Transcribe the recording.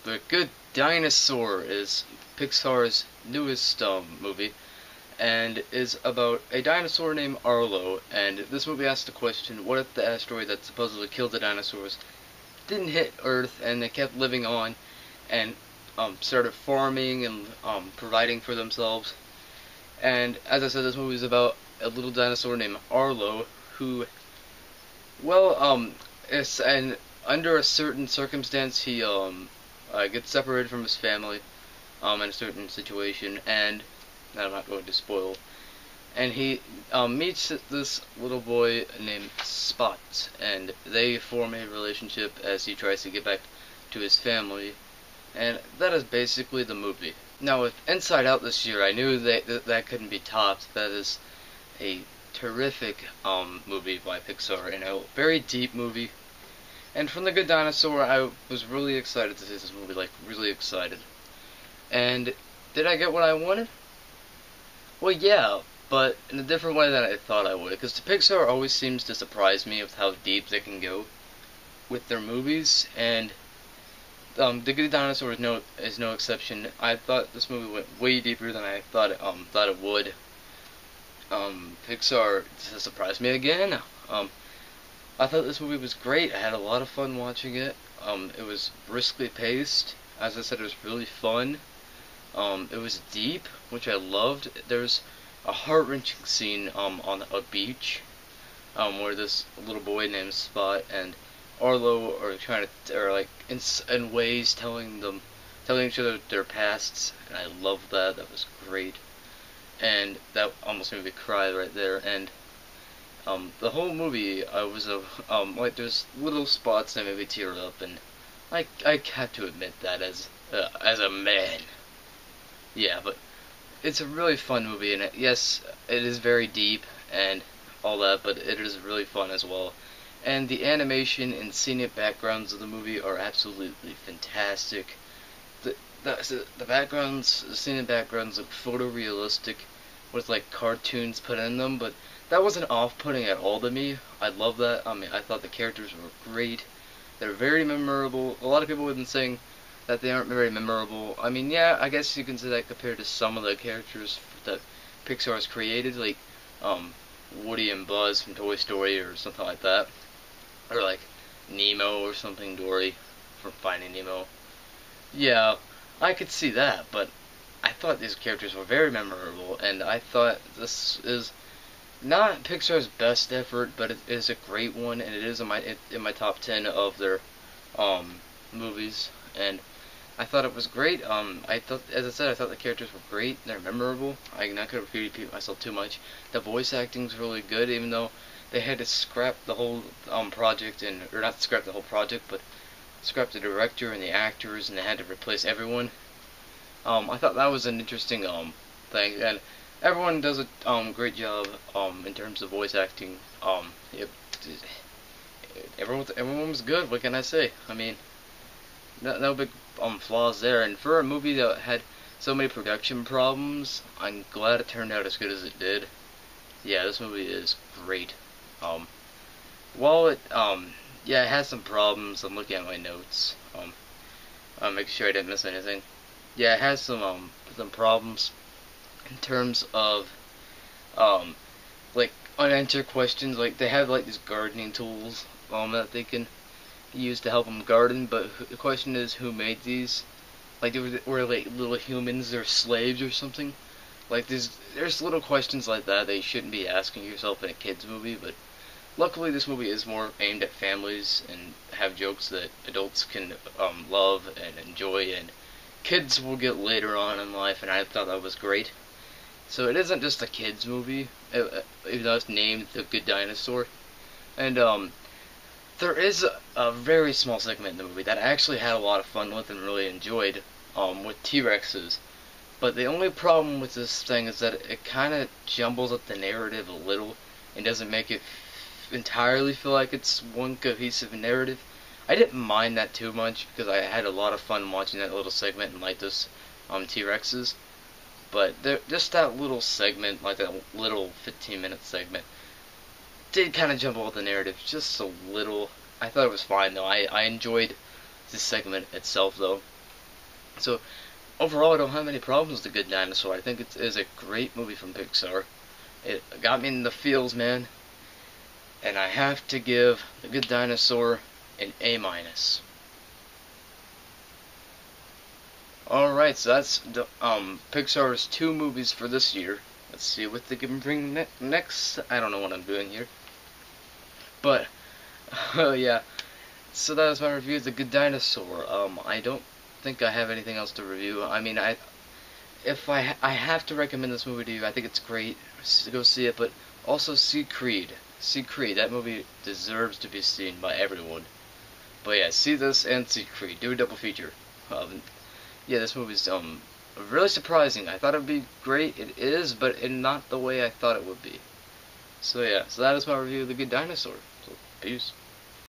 The Good Dinosaur is Pixar's newest movie, and is about a dinosaur named Arlo. And this movie asks the question: what if the asteroid that supposedly killed the dinosaurs didn't hit Earth, and they kept living on, and started farming and providing for themselves? And as I said, this movie is about a little dinosaur named Arlo, who, well, is and under a certain circumstance, he gets separated from his family, in a certain situation, and I'm not going to spoil. And he meets this little boy named Spot, and they form a relationship as he tries to get back to his family, and that is basically the movie. Now, with Inside Out this year, I knew that couldn't be topped. That is a terrific movie by Pixar, and a very deep movie. And from The Good Dinosaur, I was really excited to see this movie, like, really excited. And did I get what I wanted? Well, yeah, but in a different way than I thought I would, because Pixar always seems to surprise me with how deep they can go with their movies, and The Good Dinosaur is no exception. I thought this movie went way deeper than I thought it would. Pixar surprised me again. I thought this movie was great. I had a lot of fun watching it. It was briskly paced. As I said, it was really fun. It was deep, which I loved. There's a heart-wrenching scene on a beach, where this little boy named Spot and Arlo are like in ways telling each other their pasts, and I loved that. That was great, and that almost made me cry right there. And the whole movie, I was like, there's little spots that made me tear up, and I have to admit that as a man. Yeah, but it's a really fun movie, and yes, it is very deep and all that, but it is really fun as well. And the animation and scenic backgrounds of the movie are absolutely fantastic. The backgrounds, the scenic backgrounds look photorealistic with like cartoons put in them, but that wasn't off-putting at all to me. I love that. I mean, I thought the characters were great. They're very memorable. A lot of people have been saying that they aren't very memorable. I mean, yeah, I guess you can say that compared to some of the characters that Pixar has created, like Woody and Buzz from Toy Story or something like that. Or like Nemo or something, Dory from Finding Nemo. Yeah, I could see that, but I thought these characters were very memorable, and I thought this is not Pixar's best effort, but it is a great one, and it is in my top 10 of their movies, and I thought it was great. I thought, as I said, I thought the characters were great. They're memorable. I'm not gonna repeat myself too much. The voice acting's really good, even though they had to scrap the whole project, or not scrap the whole project, but scrap the director and the actors, and they had to replace everyone. I thought that was an interesting thing, and everyone does a great job in terms of voice acting. Everyone was good. What can I say? I mean, no big flaws there. And for a movie that had so many production problems, I'm glad it turned out as good as it did. Yeah, this movie is great. While it yeah, it has some problems. I'm looking at my notes. Making sure I didn't miss anything. Yeah, it has some problems in terms of like unanswered questions. Like, they have like these gardening tools that they can use to help them garden, but the question is, who made these? Like, were like little humans or slaves or something? Like, there's little questions like that you shouldn't be asking yourself in a kids movie, but luckily this movie is more aimed at families and have jokes that adults can love and enjoy, and kids will get later on in life, and I thought that was great. So it isn't just a kids movie, even though it's named The Good Dinosaur. And there is a very small segment in the movie that I actually had a lot of fun with and really enjoyed, with T-Rexes. But the only problem with this thing is that it kind of jumbles up the narrative a little and doesn't make it entirely feel like it's one cohesive narrative. I didn't mind that too much because I had a lot of fun watching that little segment and like those T-Rexes. But just that little segment, like that little 15-minute segment, did kind of jumble up the narrative just a little. I thought it was fine though. I enjoyed this segment itself though. So overall, I don't have any problems with The Good Dinosaur. I think it is a great movie from Pixar. It got me in the feels, man. And I have to give The Good Dinosaur an A minus. Alright, so that's the, Pixar's 2 movies for this year. Let's see what they can bring next. I don't know what I'm doing here. But, oh yeah. So that was my review of The Good Dinosaur. I don't think I have anything else to review. I mean, if I have to recommend this movie to you, I think it's great. Go see it, but also see Creed. See Creed. That movie deserves to be seen by everyone. But yeah, see this and see Creed. Do a double feature. Yeah, this movie's really surprising. I thought it would be great. It is, but in not the way I thought it would be. So yeah, so that is my review of The Good Dinosaur. So, peace.